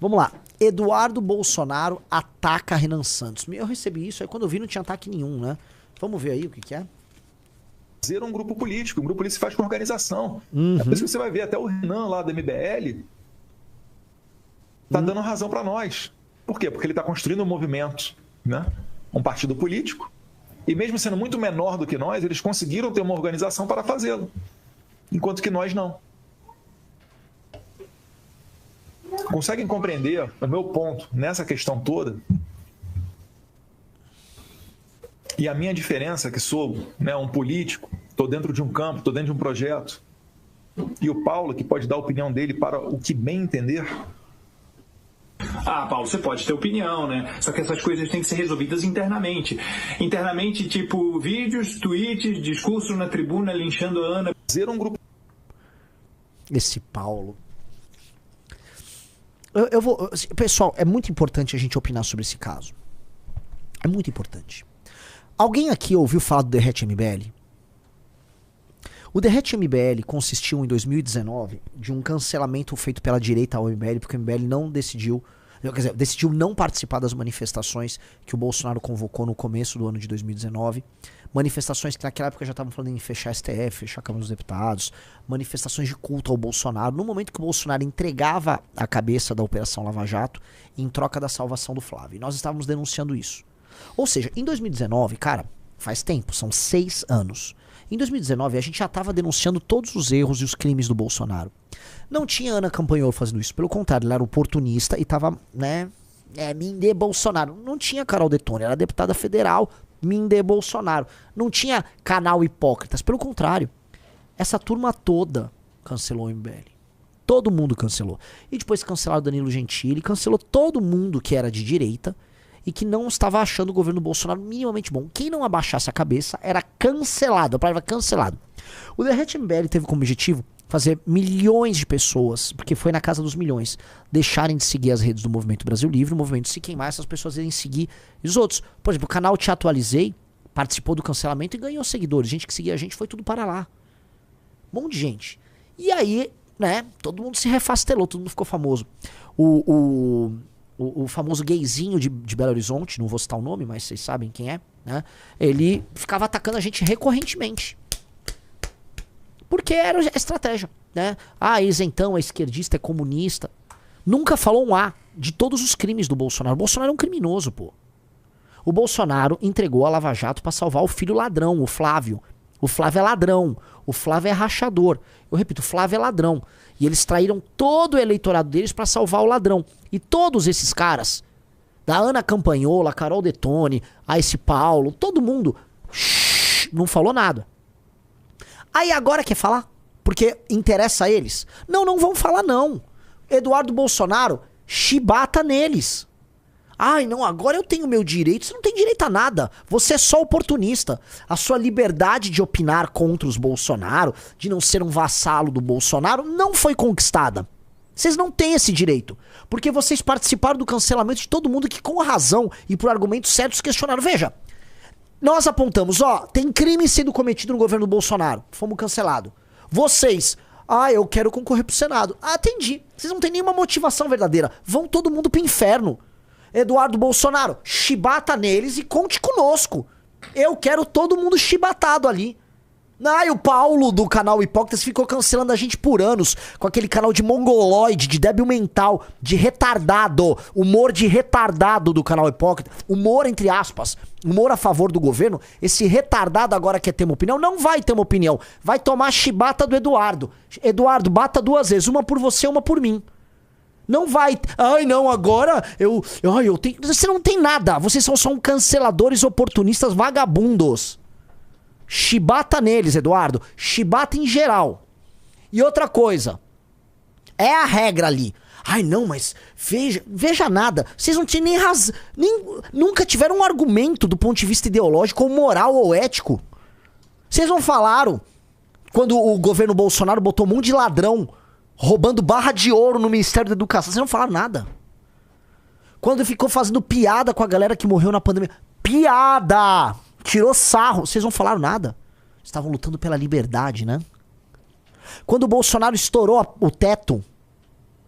Vamos lá. Eduardo Bolsonaro ataca Renan Santos. Eu recebi isso, aí quando eu vi não tinha ataque nenhum, né? Vamos ver aí o que é. Fazer um grupo político se faz com organização. Uhum. É por isso que você vai ver até o Renan lá do MBL tá dando razão para nós. Por quê? Porque ele está construindo um movimento, né? Um partido político, e mesmo sendo muito menor do que nós, eles conseguiram ter uma organização para fazê-lo, enquanto que nós não. Conseguem compreender o meu ponto nessa questão toda? E a minha diferença, que sou, né, um político, estou dentro de um campo, estou dentro de um projeto, e o Paulo, que pode dar a opinião dele para o que bem entender. Ah, Paulo, você pode ter opinião, né? Só que essas coisas têm que ser resolvidas internamente. Internamente, tipo, vídeos, tweets, discurso na tribuna linchando a Ana. Fazer um grupo. Esse Paulo. Eu vou. Pessoal, é muito importante a gente opinar sobre esse caso. É muito importante. Alguém aqui ouviu falar do Derrete MBL? O Derrete MBL consistiu em 2019 de um cancelamento feito pela direita ao MBL, porque o MBL não decidiu, quer dizer, decidiu não participar das manifestações que o Bolsonaro convocou no começo do ano de 2019. Manifestações que naquela época já estavam falando em fechar STF, fechar a Câmara dos Deputados, manifestações de culto ao Bolsonaro, no momento que o Bolsonaro entregava a cabeça da Operação Lava Jato em troca da salvação do Flávio. E nós estávamos denunciando isso. Ou seja, em 2019, cara, faz tempo, são 6 anos. Em 2019, a gente já estava denunciando todos os erros e os crimes do Bolsonaro. Não tinha Ana Campanholo fazendo isso. Pelo contrário, ele era oportunista e estava, né, Minde Bolsonaro. Não tinha Carol Detone, era deputada federal, Minde Bolsonaro. Não tinha canal Hipócritas. Pelo contrário, essa turma toda cancelou o MBL. Todo mundo cancelou. E depois cancelaram Danilo Gentili, cancelou todo mundo que era de direita e que não estava achando o governo Bolsonaro minimamente bom. Quem não abaixasse a cabeça era cancelado. A palavra cancelado. O Derrete MBL teve como objetivo fazer milhões de pessoas, porque foi na casa dos milhões, deixarem de seguir as redes do Movimento Brasil Livre, o movimento se queimar, essas pessoas irem seguir os outros. Por exemplo, o canal Te Atualizei participou do cancelamento e ganhou seguidores. Gente que seguia a gente foi tudo para lá. Um monte de gente. E aí, né, todo mundo se refastelou, todo mundo ficou famoso. O famoso gayzinho de Belo Horizonte, não vou citar o nome, mas vocês sabem quem é, né? Ele ficava atacando a gente recorrentemente. Porque era a estratégia, né? Ah, isentão, é esquerdista, é comunista. Nunca falou um A de todos os crimes do Bolsonaro. O Bolsonaro é um criminoso, pô. O Bolsonaro entregou a Lava Jato pra salvar o filho ladrão, o Flávio. O Flávio é ladrão. O Flávio é rachador. Eu repito, o Flávio é ladrão. E eles traíram todo o eleitorado deles pra salvar o ladrão. E todos esses caras, da Ana Campanholo, a Carol Detone, a esse Paulo, todo mundo, não falou nada. Aí agora quer falar? Porque interessa a eles? Não, não vão falar não. Eduardo Bolsonaro, chibata neles. Ai, não, agora eu tenho meu direito. Você não tem direito a nada. Você é só oportunista. A sua liberdade de opinar contra os Bolsonaro, de não ser um vassalo do Bolsonaro, não foi conquistada. Vocês não têm esse direito. Porque vocês participaram do cancelamento de todo mundo que, com razão e por argumentos certos, questionaram. Veja, nós apontamos, ó, tem crime sendo cometido no governo do Bolsonaro. Fomos cancelados. Vocês, eu quero concorrer pro Senado. Atendi. Vocês não têm nenhuma motivação verdadeira. Vão todo mundo pro inferno. Eduardo Bolsonaro, chibata neles e conte conosco. Eu quero todo mundo chibatado ali. E o Paulo do canal Hipócritas ficou cancelando a gente por anos com aquele canal de mongoloide, de débil mental, de retardado, humor de retardado do canal Hipócritas, humor entre aspas, humor a favor do governo. Esse retardado agora quer ter uma opinião? Não vai ter uma opinião, vai tomar a chibata do Eduardo. Eduardo, bata 2 vezes, uma por você, uma por mim. Não vai. Ai, não, agora eu tenho. Você não tem nada. Vocês são só canceladores oportunistas vagabundos. Chibata neles, Eduardo. Chibata em geral. E outra coisa. É a regra ali. Ai, não, mas veja nada. Vocês não tinham nem razão. Nunca tiveram um argumento do ponto de vista ideológico ou moral ou ético. Vocês não falaram quando o governo Bolsonaro botou um monte de ladrão roubando barra de ouro no Ministério da Educação. Vocês não falaram nada. Quando ficou fazendo piada com a galera que morreu na pandemia. Piada! Tirou sarro. Vocês não falaram nada. Estavam lutando pela liberdade, né? Quando o Bolsonaro estourou o teto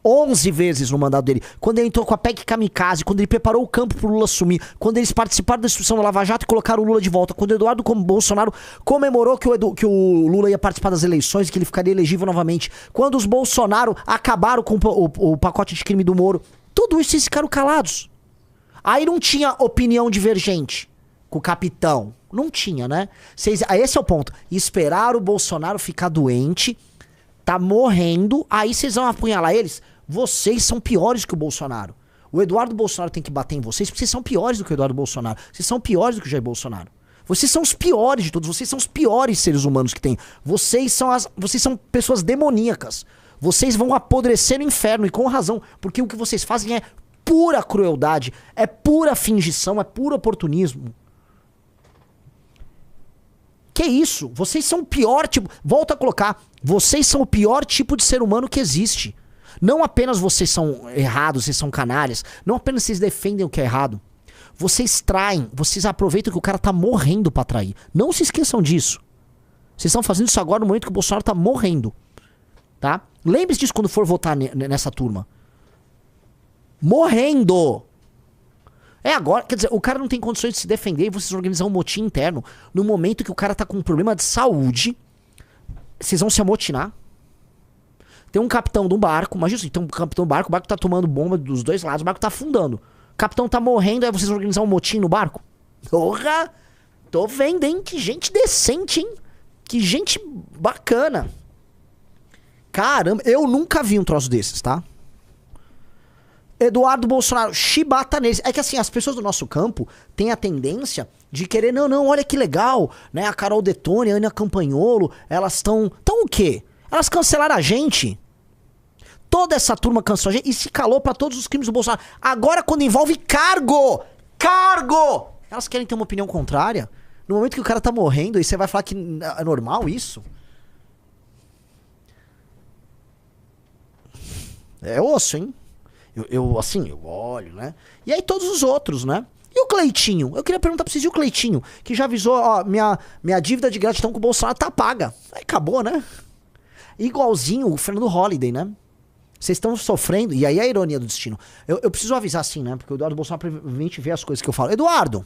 11 vezes no mandato dele. Quando ele entrou com a PEC Kamikaze, quando ele preparou o campo pro Lula assumir, quando eles participaram da destruição do Lava Jato e colocaram o Lula de volta, quando o Eduardo Bolsonaro comemorou que o Lula ia participar das eleições e que ele ficaria elegível novamente, quando os Bolsonaro acabaram com o pacote de crime do Moro, tudo isso eles ficaram calados. Aí não tinha opinião divergente com o capitão. Não tinha, né? Esse é o ponto. Esperar o Bolsonaro ficar doente, tá morrendo, aí vocês vão apunhalar eles. Vocês são piores que o Bolsonaro. O Eduardo Bolsonaro tem que bater em vocês porque vocês são piores do que o Eduardo Bolsonaro. Vocês são piores do que o Jair Bolsonaro. Vocês são os piores de todos. Vocês são os piores seres humanos que tem. Vocês são pessoas demoníacas. Vocês vão apodrecer no inferno, e com razão. Porque o que vocês fazem é pura crueldade, é pura fingição, é puro oportunismo. Que isso? Vocês são o pior tipo... Volto a colocar. Vocês são o pior tipo de ser humano que existe. Não apenas vocês são errados, vocês são canalhas. Não apenas vocês defendem o que é errado. Vocês traem, vocês aproveitam que o cara tá morrendo pra trair. Não se esqueçam disso. Vocês estão fazendo isso agora no momento que o Bolsonaro tá morrendo. Tá? Lembre-se disso quando for votar nessa turma. Morrendo! É agora, quer dizer, o cara não tem condições de se defender e vocês organizam um motim interno. No momento que o cara tá com um problema de saúde, vocês vão se amotinar. Tem um capitão de um barco, imagina isso, tem um capitão do barco, o barco tá tomando bomba dos dois lados, o barco tá afundando. O capitão tá morrendo, aí vocês vão organizar um motim no barco? Porra! Tô vendo, hein? Que gente decente, hein? Que gente bacana. Caramba, eu nunca vi um troço desses, tá? Eduardo Bolsonaro, chibata neles. É que assim, as pessoas do nosso campo têm a tendência de querer, não, olha que legal, né? A Carol Detone, a Ana Campanholo, elas estão... Então o quê? Elas cancelaram a gente. Toda essa turma cancelou a gente e se calou pra todos os crimes do Bolsonaro. Agora, quando envolve cargo! Elas querem ter uma opinião contrária? No momento que o cara tá morrendo, aí você vai falar que é normal isso? É osso, hein? Eu olho, né? E aí todos os outros, né? E o Cleitinho? Eu queria perguntar pra vocês, e o Cleitinho? Que já avisou, ó, minha dívida de gratidão com o Bolsonaro tá paga. Aí acabou, né? Igualzinho o Fernando Holliday, né? Vocês estão sofrendo, e aí é a ironia do destino. Eu preciso avisar assim, né? Porque o Eduardo Bolsonaro provavelmente vê as coisas que eu falo. Eduardo,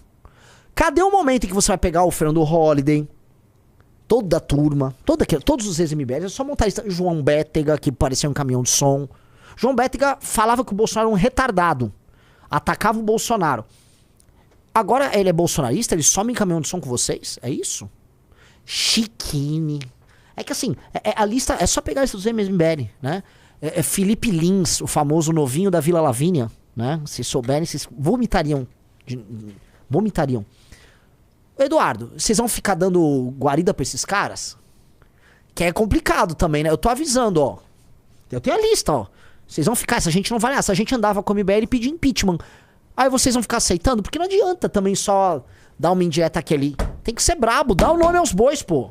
cadê o momento em que você vai pegar o Fernando Holliday, toda a turma, todos os ex-MBLs, é só montar isso. João Bétega, que parecia um caminhão de som. João Bétega falava que o Bolsonaro era um retardado. Atacava o Bolsonaro. Agora ele é bolsonarista, ele some em caminhão de som com vocês? É isso? Chiquini. É que assim, a lista, é só pegar a lista dos MBL, né? É Felipe Lins, o famoso novinho da Vila Lavínia, né? Se souberem, vocês vomitariam. Vomitariam. Eduardo, vocês vão ficar dando guarida pra esses caras? Que é complicado também, né? Eu tô avisando, ó. Eu tenho a lista, ó. Vocês vão ficar, essa gente não vai nada. Essa gente andava com o MBL e pedia impeachment. Aí vocês vão ficar aceitando? Porque não adianta também só dar uma indireta aqui ali. Tem que ser brabo, dá o nome aos bois, pô.